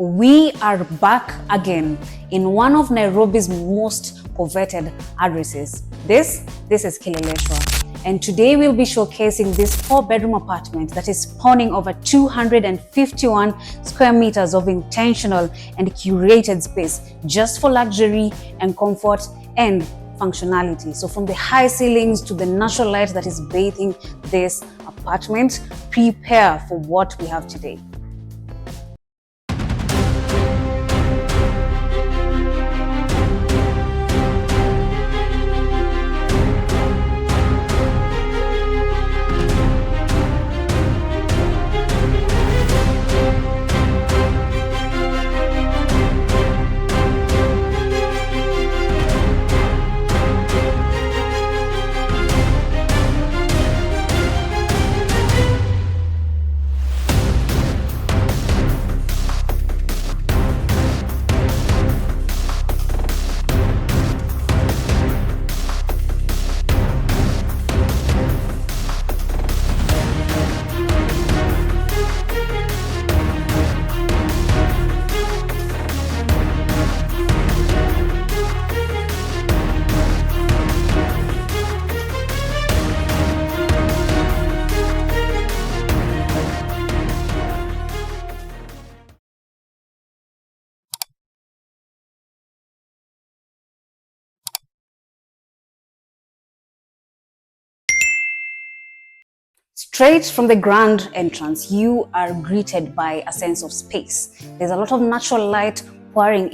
We are back again in one of Nairobi's most coveted addresses. This is Kileleshwa, and today we'll be showcasing this 4-bedroom apartment that is spawning over 251 square meters of intentional and curated space just for luxury and comfort and functionality. So from the high ceilings to the natural light that is bathing this apartment, prepare for what we have today. Straight from the grand entrance, you are greeted by a sense of space. There's a lot of natural light pouring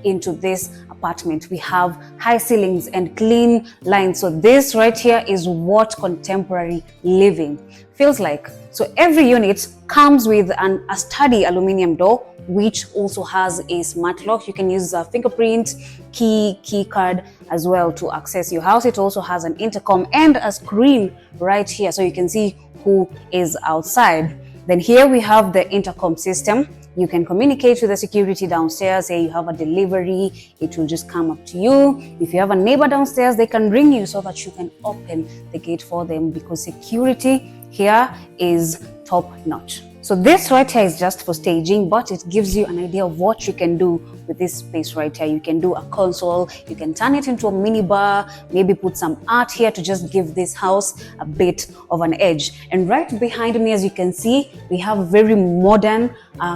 into this apartment. We have high ceilings and clean lines. So this right here is what contemporary living feels like. So every unit comes with a sturdy aluminum door, which also has a smart lock. You can use a fingerprint, key card as well to access your house. It also has an intercom and a screen right here, so you can see who is outside. Then here we have the intercom system. You can communicate with the security downstairs. Say you have a delivery, it will just come up to you. If you have a neighbor downstairs, they can ring you so that you can open the gate for them, because security here is top notch. So this right here is just for staging, but it gives you an idea of what you can do with this space right here. You can do a console, you can turn it into a mini bar, maybe put some art here to just give this house a bit of an edge. And right behind me, as you can see, we have a very modern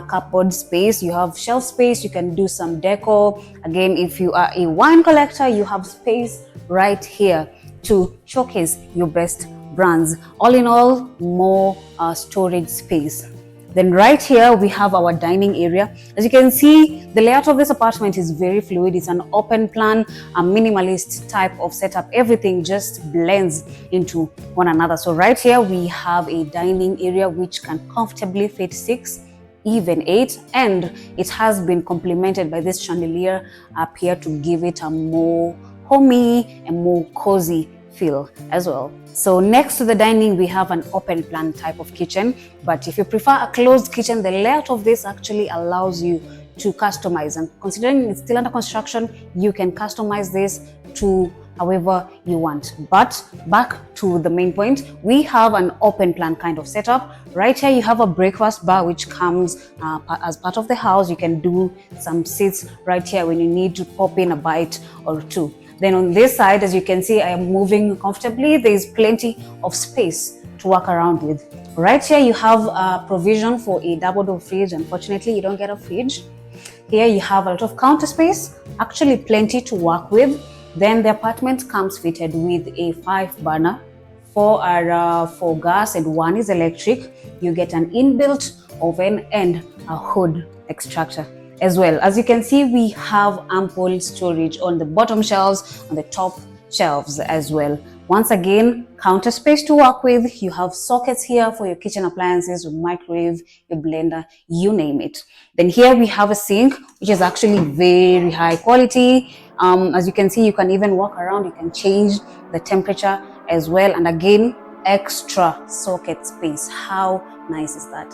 cupboard space. You have shelf space, you can do some decor. Again, if you are a wine collector, you have space right here to showcase your best brands. All in all, more storage space. Then right here we have our dining area. As you can see, the layout of this apartment is very fluid. It's an open plan, a minimalist type of setup. Everything just blends into one another. So right here we have a dining area which can comfortably fit 6, even 8, and it has been complemented by this chandelier up here to give it a more homey and more cozy feel as well. So next to the dining, we have an open plan type of kitchen, but if you prefer a closed kitchen, the layout of this actually allows you to customize, and considering it's still under construction, you can customize this to however you want. But back to the main point, we have an open plan kind of setup. Right here you have a breakfast bar which comes as part of the house. You can do some seats right here when you need to pop in a bite or two. Then on this side, as you can see, I am moving comfortably. There is plenty of space to work around with. Right here, you have a provision for a double door fridge. Unfortunately, you don't get a fridge. Here you have a lot of counter space, actually plenty to work with. Then the apartment comes fitted with a 5-burner. 4 are for gas and 1 is electric. You get an inbuilt oven and a hood extractor. As well, as you can see, we have ample storage on the bottom shelves, on the top shelves as well. Once again, counter space to work with. You have sockets here for your kitchen appliances, your microwave, your blender, you name it. Then here we have a sink, which is actually very high quality. As you can see, you can even walk around, you can change the temperature as well. And again, extra socket space. How nice is that?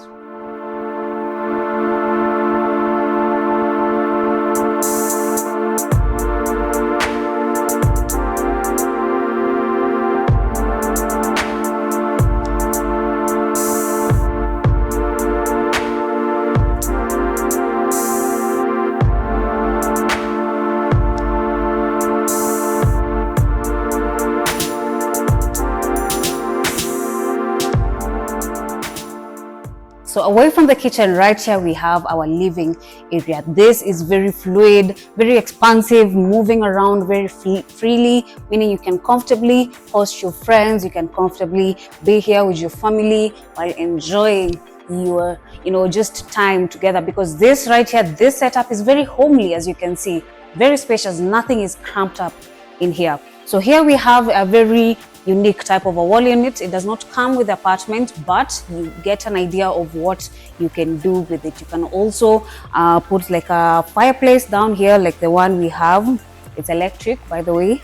the kitchen, right here we have our living area. This is very fluid, very expansive, moving around very freely, meaning you can comfortably host your friends, you can comfortably be here with your family while enjoying your just time together, because this right here, this setup is very homely, as you can see, very spacious, nothing is cramped up in here. So here we have a very unique type of a wall unit. It does not come with the apartment, but you get an idea of what you can do with it. You can also put like a fireplace down here, like the one we have. It's electric, by the way.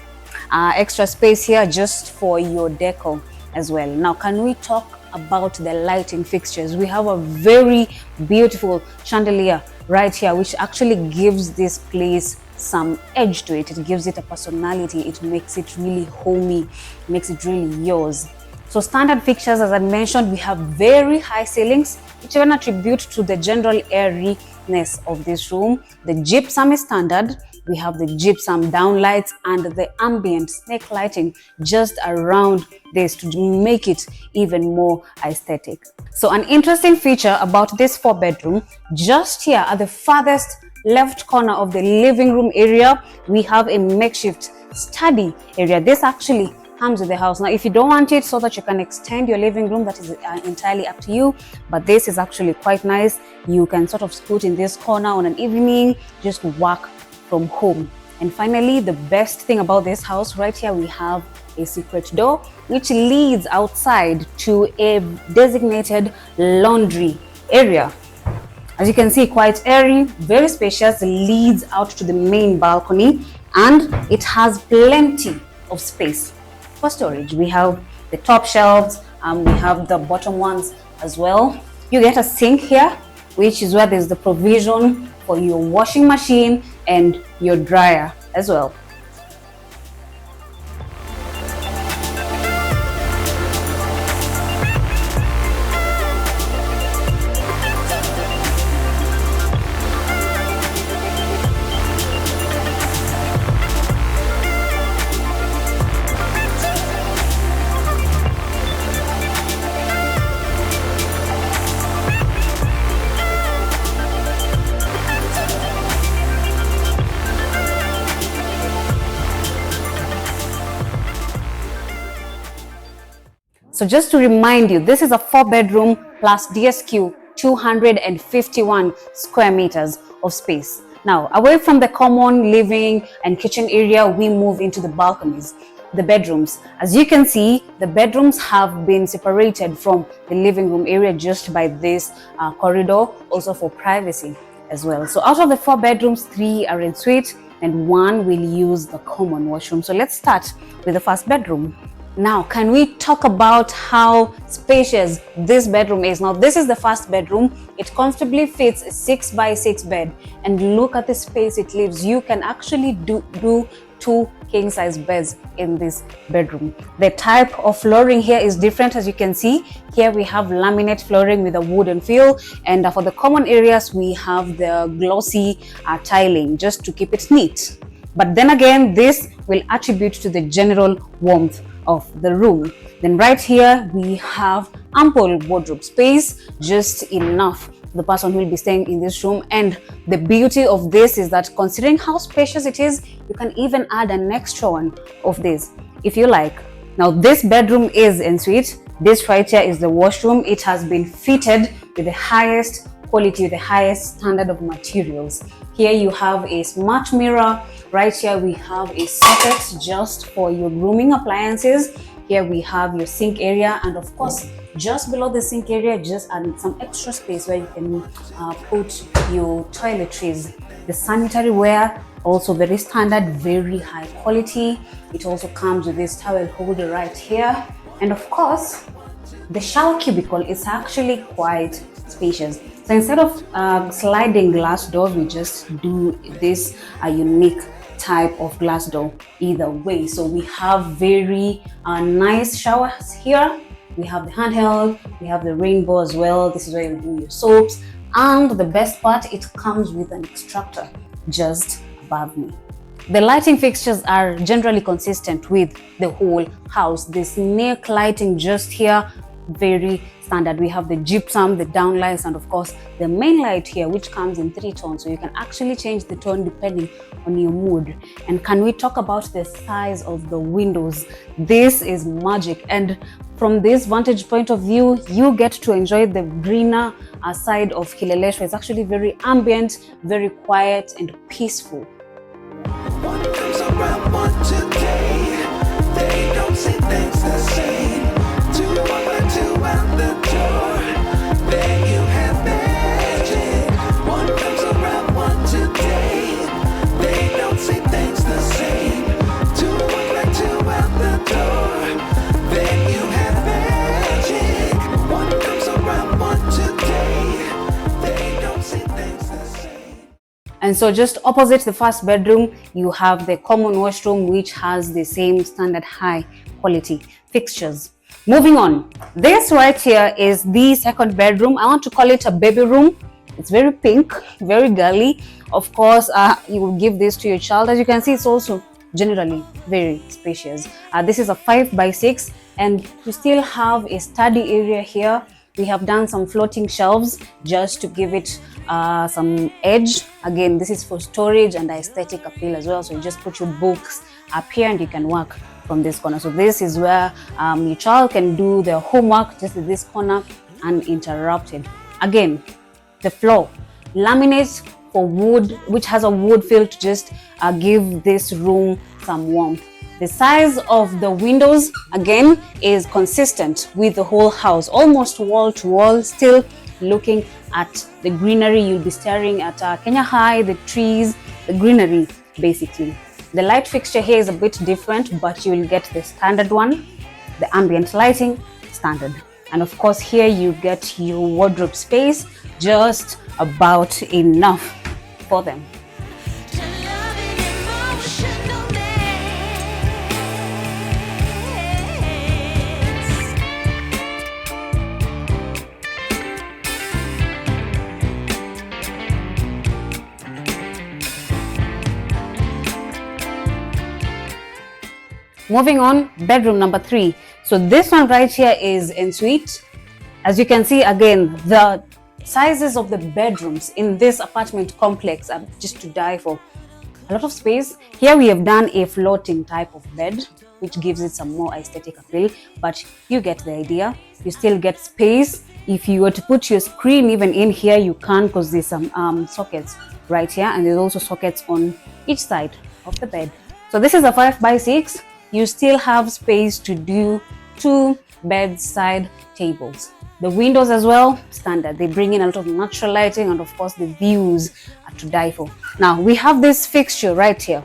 Extra space here just for your decor as well. Now, can we talk about the lighting fixtures? We have a very beautiful chandelier right here, which actually gives this place some edge to it. It gives it a personality. It makes it really homey, makes it really yours. So standard fixtures, as I mentioned, we have very high ceilings, which can attribute to the general airiness of this room. The gypsum is standard. We have the gypsum downlights and the ambient snake lighting just around this to make it even more aesthetic. So an interesting feature about this 4-bedroom, just here at the farthest left corner of the living room area, we have a makeshift study area. This actually comes with the house. Now, if you don't want it so that you can extend your living room, that is entirely up to you, but this is actually quite nice. You can sort of scoot in this corner on an evening, just work from home. And finally, the best thing about this house, right here we have a secret door which leads outside to a designated laundry area. As you can see, quite airy, very spacious, leads out to the main balcony, and it has plenty of space for storage. We have the top shelves, we have the bottom ones as well. You get a sink here, which is where there's the provision for your washing machine and your dryer as well. So just to remind you, this is a 4-bedroom plus DSQ, 251 square meters of space. Now, away from the common living and kitchen area, we move into the balconies, the bedrooms. As you can see, the bedrooms have been separated from the living room area just by this corridor, also for privacy as well. So out of the 4 bedrooms, 3 are en suite and 1 will use the common washroom. So let's start with the first bedroom. Now, can we talk about how spacious this bedroom is? Now, this is the first bedroom. It comfortably fits a 6x6 bed, and look at the space it leaves. You can actually do 2 king-size beds in this bedroom. The type of flooring here is different. As you can see, here we have laminate flooring with a wooden feel, and for the common areas, we have the glossy tiling just to keep it neat. But then again, this will attribute to the general warmth of the room. Then right here we have ample wardrobe space, just enough for the person who will be staying in this room. And the beauty of this is that, considering how spacious it is, you can even add an extra one of this if you like. Now, this bedroom is en suite. This right here is the washroom. It has been fitted with the highest quality, the highest standard of materials. Here you have a smart mirror. Right here we have a socket just for your grooming appliances. Here we have your sink area, and of course, just below the sink area, just add some extra space where you can put your toiletries. The sanitary ware, also very standard, very high quality. It also comes with this towel holder right here. And of course, the shower cubicle is actually quite spacious. So instead of sliding glass doors, we just do this unique type of glass door either way. So we have very nice showers here. We have the handheld, we have the rainbow as well. This is where you do your soaps. And the best part, it comes with an extractor just above me. The lighting fixtures are generally consistent with the whole house. The snake lighting just here very standard. We have the gypsum, the downlights, and of course the main light here, which comes in 3 tones, so you can actually change the tone depending on your mood. And can we talk about the size of the windows? This is magic, and from this vantage point of view, you get to enjoy the greener side of Kileleshwa. It's actually very ambient, very quiet and peaceful. And so just opposite the first bedroom, you have the common washroom, which has the same standard high quality fixtures. Moving on, this right here is the second bedroom. I want to call it a baby room. It's very pink, very girly. Of course, you will give this to your child. As you can see, it's also generally very spacious. This is a 5x6, and you still have a study area here. We have done some floating shelves just to give it some edge. Again, this is for storage and aesthetic appeal as well. So you just put your books up here and you can work from this corner. So this is where your child can do their homework just in this corner uninterrupted. Again, the floor, laminate for wood, which has a wood feel to just give this room some warmth. The size of the windows, again, is consistent with the whole house, almost wall to wall, still looking at the greenery. You'll be staring at Kenya High, the trees, the greenery, basically. The light fixture here is a bit different, but you will get the standard one, the ambient lighting, standard. And of course, here you get your wardrobe space, just about enough for them. Moving on, bedroom number 3. So this one right here is en suite. As you can see, again, the sizes of the bedrooms in this apartment complex are just to die for. A lot of space. Here we have done a floating type of bed, which gives it some more aesthetic appeal, but you get the idea. You still get space. If you were to put your screen even in here, you can, because there's some sockets right here, and there's also sockets on each side of the bed. So this is a 5x6. You still have space to do 2 bedside tables. The windows as well, standard. They bring in a lot of natural lighting, and of course the views are to die for. Now we have this fixture right here.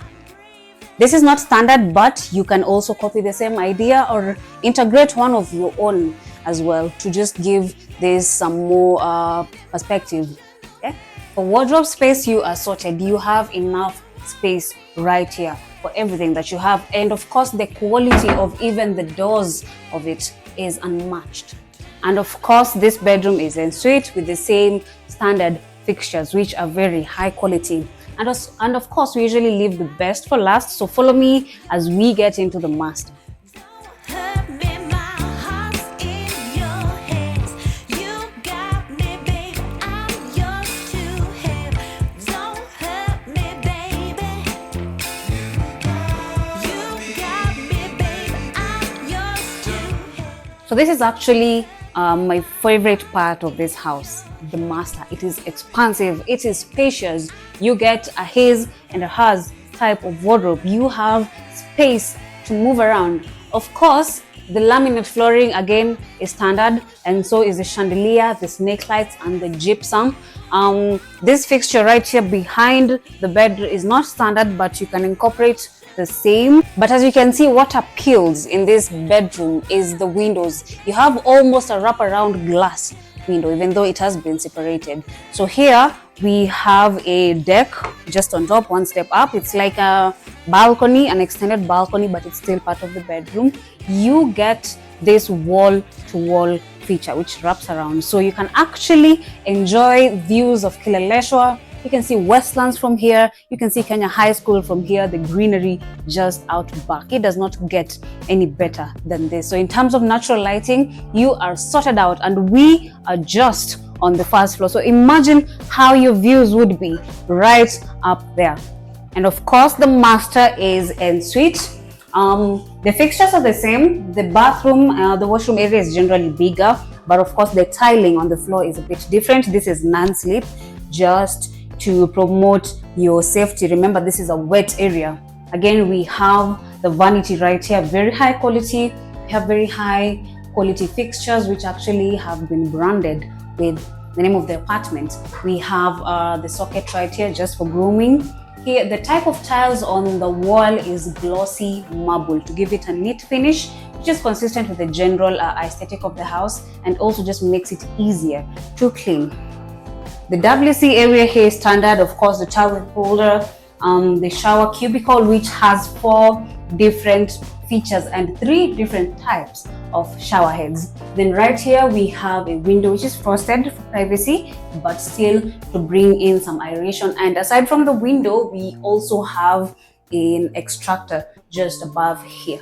This is not standard, but you can also copy the same idea or integrate one of your own as well to just give this some more perspective. Okay? For wardrobe space, you are sorted. You have enough space right here for everything that you have, and of course the quality of even the doors of it is unmatched. And of course this bedroom is en suite with the same standard fixtures, which are very high quality. And of course we usually leave the best for last, so follow me as we get into the master. So this is actually my favorite part of this house, the master. It is expansive, it is spacious. You get a his and a hers type of wardrobe. You have space to move around. Of course, the laminate flooring again is standard, and so is the chandelier, the snake lights, and the gypsum. This fixture right here behind the bed is not standard, but you can incorporate the same. But as you can see, what appeals in this bedroom is the windows. You have almost a wraparound glass window, even though it has been separated. So here we have a deck just on top, one step up. It's like a balcony, an extended balcony, but it's still part of the bedroom. You get this wall-to-wall feature which wraps around, so you can actually enjoy views of Kileleshwa You can see Westlands from here. You can see Kenya High School from here, the greenery just out back. It does not get any better than this. So in terms of natural lighting, you are sorted out, and we are just on the first floor. So imagine how your views would be right up there. And of course, the master is en suite. The fixtures are the same. The bathroom, the washroom area is generally bigger, but of course the tiling on the floor is a bit different. This is non-slip, just to promote your safety. Remember, this is a wet area. Again, we have the vanity right here, very high quality. We have very high quality fixtures which actually have been branded with the name of the apartment. We have the socket right here just for grooming. Here, the type of tiles on the wall is glossy marble to give it a neat finish, which is consistent with the general aesthetic of the house, and also just makes it easier to clean. The WC area here is standard. Of course, the towel holder, the shower cubicle, which has 4 different features and 3 different types of shower heads. Then right here we have a window which is frosted for privacy, but still to bring in some aeration. And aside from the window, we also have an extractor just above here.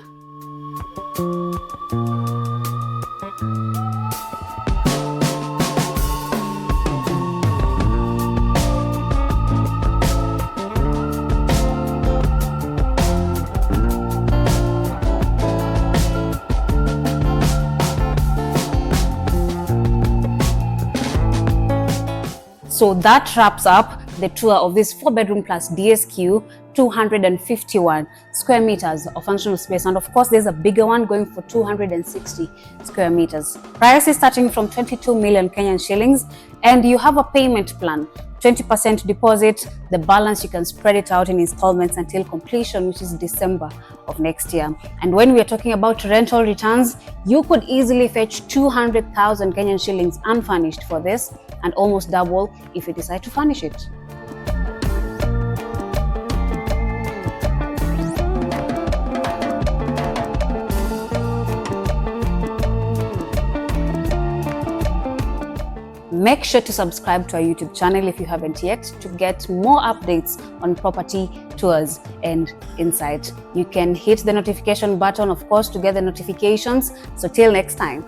So that wraps up the tour of this 4-bedroom plus DSQ, 251 square meters of functional space. And of course, there's a bigger one going for 260 square meters. Price is starting from 22 million Kenyan shillings, and you have a payment plan. 20% deposit, the balance you can spread it out in installments until completion, which is December of next year. And when we are talking about rental returns, you could easily fetch 200,000 Kenyan shillings unfurnished for this, and almost double if you decide to furnish it. Make sure to subscribe to our YouTube channel if you haven't yet, to get more updates on property tours and insight. You can hit the notification button, of course, to get the notifications. So till next time.